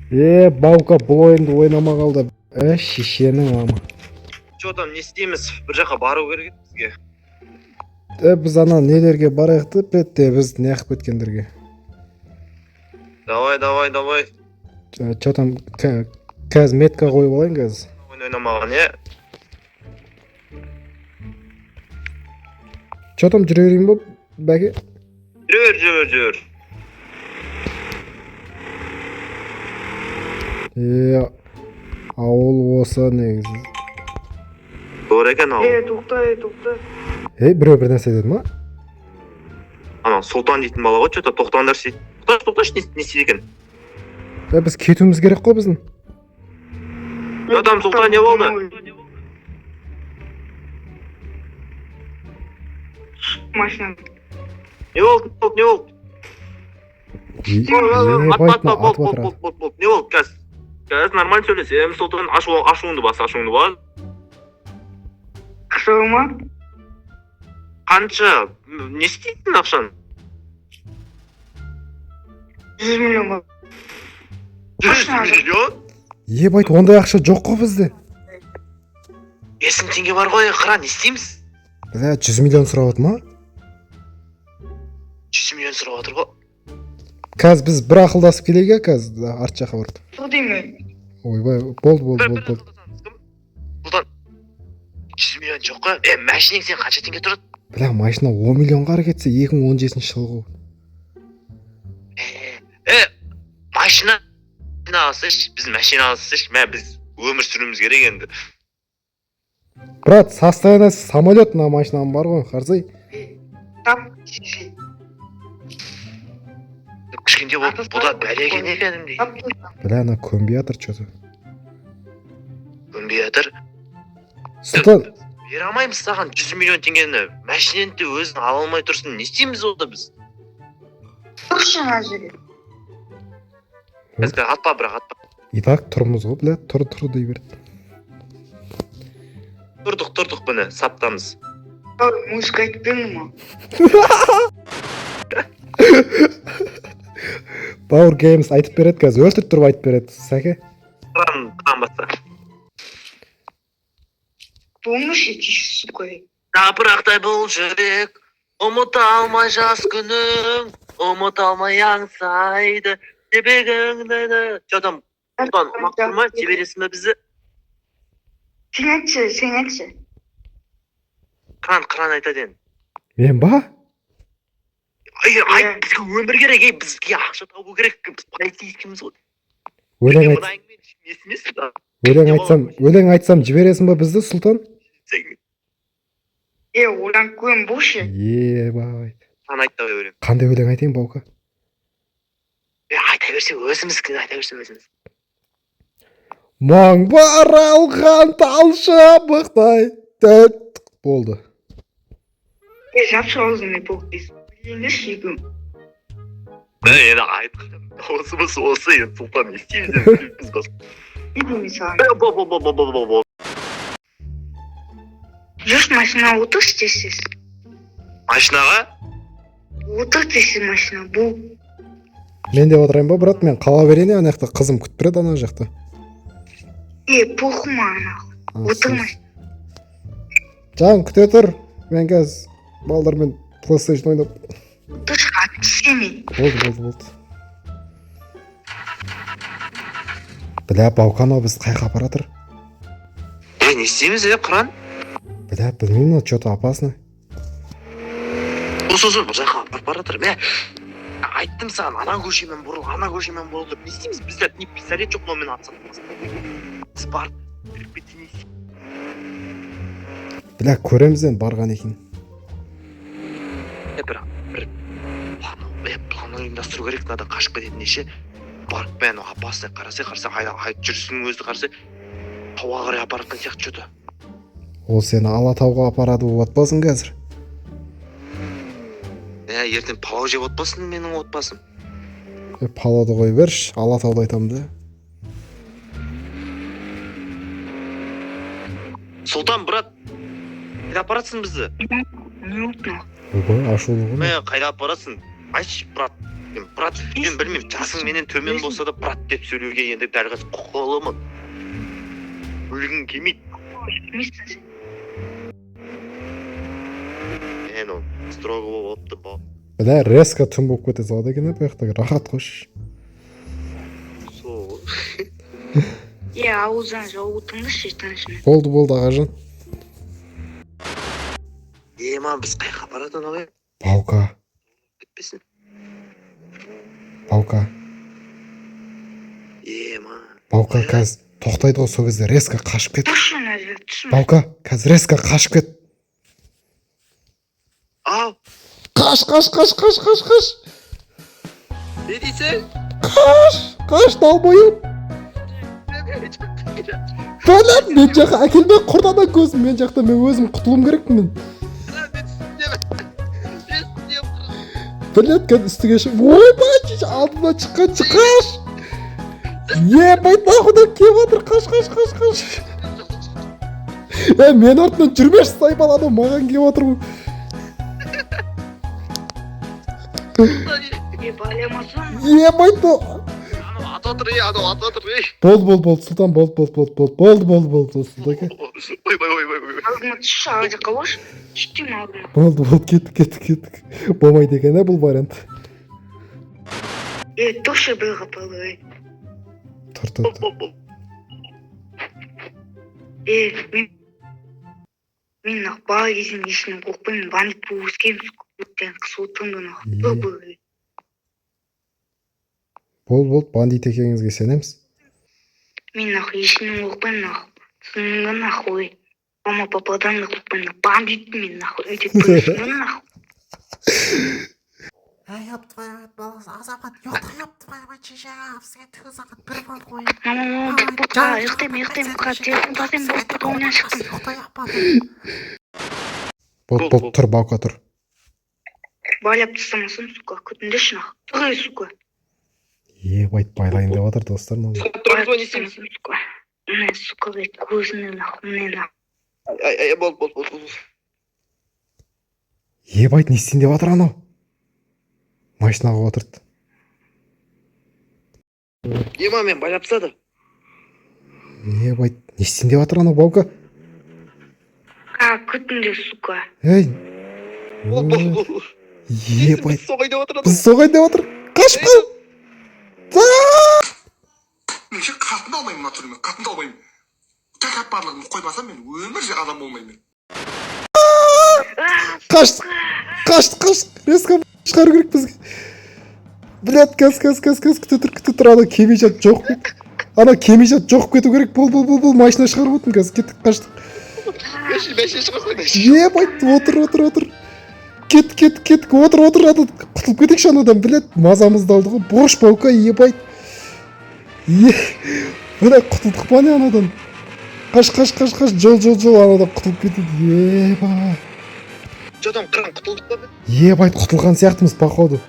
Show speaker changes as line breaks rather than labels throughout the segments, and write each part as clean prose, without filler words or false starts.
Баука бұл ойынды ойнама қалды. Шешенің мама.
Че там не істейміз? Bir жаққа бару керек бізге.
Біз ана нелерге барайықты, бетте біз неғып кеткендерге.
Давай.
Че там қазір метка қойып алайын қазір.
Ойнамаған, е?
Че там жүре берейін ба, бәке?
Жүр.
Ауыл осы негізі.
Doğru екен ауыл.
Тоқта.
Біреу бір нәрсе деді ма?
Ана Сұлтан дейтін бала ғой, че-то тоқтаңдар дейді. Тоқташы, не істейді екен?
Біз кетуіміз керек қой біздің.
Там Сұлтан не болды?
Машина.
Не болды? Болды. Не болды? Қазір нормально сөйлес. Сұлтан ашуыңды бас.
Ақша ма?
Қанша? Не істейсің ақшаны?
100 миллион ба.
100 миллион?
Байт, ондай ақша жоқ қой бізде.
5000 теңге бар ғой, қыран, не істейміз?
100 миллион сұрап отыр ма?
100 миллион сұрап отыр ғой.
Қазір біз бір ақылдасып келейік, қазір арт жаққа барып.
Сол деймін.
Ойбай, болды.
Сұлтан, 100 миллион жоқ қой. Машинең сен қанша теңге тұрады?
Машина 10 миллионға кетсе 2017 жылғы.
Машина алсаш, біз машина алсаш, біз өмір сүруіміз керек енді.
Брат, состояние самолет на машинам бар ғой, қарсай.
Тап.
Кішкенде болып, бұда бәлеге не кәдімдей?
Ана көнбей жатыр что-то.
Көнбей жатыр?
Сұлтан.
Бере алмаймыз саған 100 миллион теңгені. Машиненті өзің ала алмай тұрсын. Не істейміз онда біз?
Ақшаңа жүре.
Қазір атпа.
И так тұрмыз ғой, тұр дей берді.
Тұрдық бұны, саптамыз.
Музыка айтпен ма?
Power Games айтып береді қазір, өлтіріп тұрып айтып береді, сәке.
Тұран баста.
Помнишь эти, сука?
Тапырақтай бұл жүрек, ұмыта алмай жас күнің, ұмыта алмай аңсайды, тебегіңді. Че там, Сұлтан, мақтырма, жібересің бе бізді?
Сен айтшы.
Қыран айтады енді.
Мен ба?
Айт, бізге өмір керек, бізге ақша табу керек, біз полицейскіміз ғой.
Өлең айтсам жібересің ба бізді, Сұлтан?
Олан көм бошы.
Бай.
Қан айтта өлең.
Қандай өлең айтайын, баука?
Айта берсе өзіміз.
Маң бар алған талшы бұқтай. Болды.
Жапшы аузыны боқтайсың. Енді шегім.
Енді айтқым. Осы енді Сұлтан естейміз бас.
Не деймін саған? Жүрс машина отыр істесіз.
Машинаға?
Отыр десіз машина, бұл.
Мен де отырайын ба, брат, мен қала берейін, ана жақта қызым күтіп береді ана жақта.
Похума ана. Отыр машина.
Жан, күте тұр. Мен қазір балдармен PlayStation ойнап.
Отыр шығады, сене.
Болды. Баукано біз қайқа апаратыр.
Не істейміз, қыран?
Білмеймін, что-то опасно.
Бұл жаққа апарып баратыр. Айттым саған, ана көшемен бұрыл, не істейміз? Біздер не пистолет жоқ, мен атсатымыз. Біз барып,
көремізден барған екен.
Бір план ұйымдастыру керек, надо қашып кететін еше. Барып бән опасный қарасы, жүрісінің өзді қарасы, тауға қарай апаратқан сияқты что-то.
Ол сені Алатауға апарады отбасың қазір.
Ертең палау жеп отбасын менің отбасым.
Палауды қой берші, Алатауды айтам да.
Сұлтан, брат, қайда апаратсың бізді?
Не ұлтын?
Ашулы ғой.
Қайда апаратсың? Айтшы, брат. брат, мен білмеймін, жасың менен төмен болса да брат деп сөйлеуге енді дәл қазір құқылымын. Өлгің келмейді.
Білмейсің сен.
Мен ол строго болыпты ба.
Бля, резко түн болып кете салады екен бұл жақтағы рахат қош.
Сол.
Ауыздан жауытыңды шетінішіне.
Болды ағажан.
Мам, біз қайқа баратын ағай?
Баука.
Бітпесін.
Баука.
Мам.
Баука қазір тоқтайды ғой сол кезде резко қашып кет.
Түшін өзі, түшін.
Баука, қазір резко қашып кет.
Ау,
Қаш.
не дейсің?
Қаш, далбойым. Бәлем, мен жаққа әкелме құрдана көзім. Мен жақта мен өзім құтылуым керекпін. Блядь, қазір үстіге шығып. Ойбай, алдына шыққан. Ебай, нахудан кеп отыр. Қаш. Мен артынан жүрмеш сайбал адам маған кеп отыр.
Балемасың.
Ебай,
Ат отыр.
болды, сұлтан, болды, сұлтан.
Ой.
Алдыма түші ағы жаққа бош. Түштім алдыма.
Болды, кеттік. Болмайды екен, бұл вариант.
Түші бір қапалы.
Тұр.
Мен нақ бағы кезін ешінің қоқпайын. Бандит бұл өскен өттен қысы отырынды нақ. Бір.
Болды, бандит екеніңізге сенеміз.
Мен нақ ешінің қоқпайын нақ. Сыныңды нақ ой. Мама пападан нақ қоқпайын нақ. Бандит мен нақ. Өте көрсіңді нақ.
Ёб твою мать, балас, азамат, ёб твою мать, шешеғап, сен түгі сағат бір бол қойын.
Мама, бұқа, ұйықтайм, бұқа, телефон тасайм, бұқа, ойнан шықтым.
Болды, тұр, Баука, тұр.
Байлап тастамасын, сука, күтінде шынақ. Тұғай, сука.
Ебайт, байлайын деп отыр, достар.
Байлап тастамасын, сука. Міне, сука, көзіне нақ, міне нақ.
Болды.
Ебайт, не істейін деп отыр анау? Машинаға отырды.
Мам, мен байлап тастады.
Ебайт, не істейін деп отыр анау, Баука?
Күтінде, сука.
Ей.
Болды.
Ебайт,
Соғай деп отыр.
біз соғай деп отыр. Қашып қал.
Мен ше қатында алмаймын мына түріме, қатында алмаймын. Тәкаппарлығымды қоймасам мен өмірше адам болмаймын.
Қаш. Резко шығару керек бізге. Блядь, кәс. Күте тұр. Ана кемежат жоқ бет. Ана кемежат жоқ кету керек. Бұл машина шығарып отын кәс. Кеттік, қаштық. Ебайт, отыр. Кеттік, отыр. Ана құтылып кетекші анадан, блядь, мазамызды алды ғой. Бош, Баука, ебайт. Блядь, құтылдық па не анадан? Қаш, жол, анадан құтылып кетеді. Ебай.
Жодан қыран құтылдық па?
Ебайт, құтылған сияқтымыз, походу.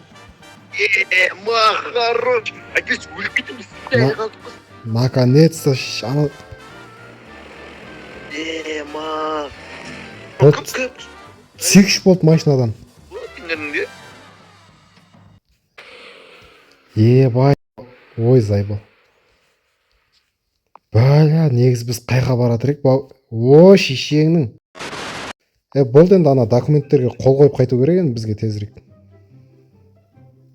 Хорош. Әкес өліп кетеміз.
Наконец-то, ана...
Ма.
Болды, 8 болды машинадан. Ебай. Ой, зайбал. Бәля, негіз біз қайға баратырек? О, шешеңнің. Болды енді ана документтерге қол қойып қайту керек енді бізге тезірек.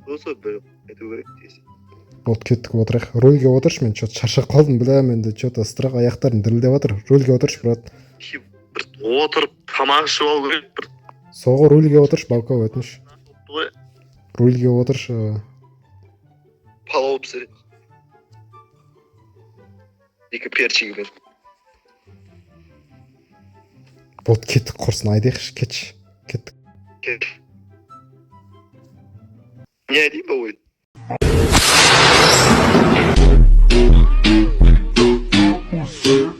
Осы бір қайту керек дейсің.
Болды, кеттік, отырайық. Рөлге отыршы, мен что-то шаршап қалдым, білем, енді что-то ыстырақ аяқтарым дірілдеп отыр. Рөлге отыршы, брат.
Бір отырып тамақ ішіп алу керек бір.
Соғы рөлге отыршы, Баука, өтініш. Рөлге отыршы.
Палау пісіреді. Екі перчигімен.
Болды, кеттік, құрсын, айдайықшы, кетші. Кеттік.
Не дейін ба ой?
Você